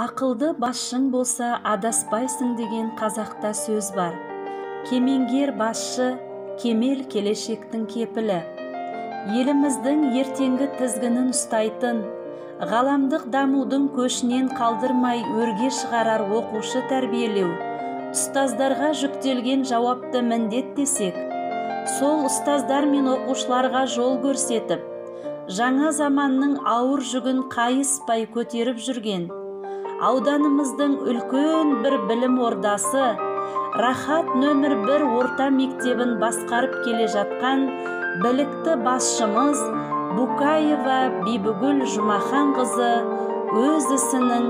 Ақылды басшың болса адаспайсың деген қазақта сөз бар. Кемеңгер басшы кемел келешектің кепілі. Еліміздің ертеңгі тізгінін ұстайтын, ғаламдық дамудың көшінен қалдырмай өрге шығарар оқушы тәрбиелеу, ұстаздарға жүктелген жауапты міндет десек, сол ұстаздар мен оқушыларға жол көрсетіп, жаңа заманның ауыр жүгін қайыспай көтеріп жүрген, ауданымыздың үлкен бір білім ордасы, Рахат нөмір 1 орта мектебін басқарып келе жатқан білікті басшымыз Букаева Бибігүл Жұмаханқызы өз ісінің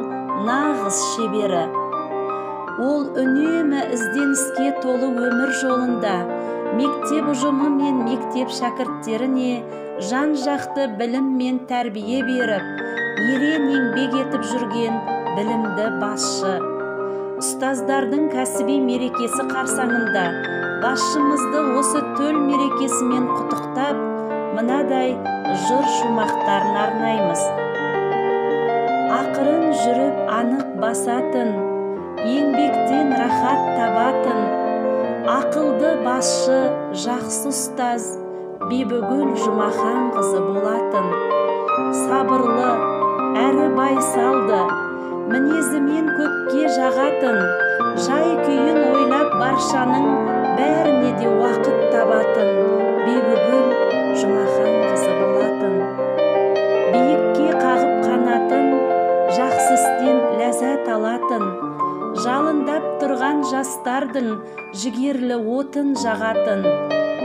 нағыз шебері. Ол үнемі ізденіске толы өмір жолында мектеп ұжымы мен мектеп шәкірттеріне жан-жақты білім мен тәрбие беріп, ерен еңбек етіп жүрген білімді басшы. Ұстаздардың кәсіби мерекесі қарсаңында басшымызды осы төл мерекесімен құттықтап, мынадай жыр шумақтарын арнаймыз. Ақырын жүріп анық басатын, еңбектен рахат табатын, ақылды басшы, жақсы ұстаз Бибігүл Жұмаханқызы болатын. Сабырлы, әрі байсалды, мінезімен көпке жағатын, жай күйін ойлап баршаның бәріне де уақыт табатын Бибігүл Жұмаханқызы болатын. Биікке қағып қанатын, жақсы істен ләззат алатын, жалындап тұрған жастардың жігерлі отын жағатын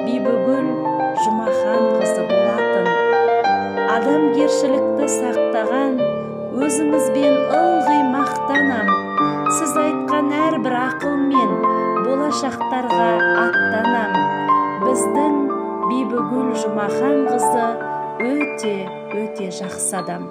Бибігүл Жұмаханқызы болатын. Адамгершілікті сақтаған, өзіңізбен ылғи мақтанам, сіз айтқан әрбір ақылмен болашақтарға аттанам. Біздің Бибігүл Жұмаханқызы өте жақсы адам.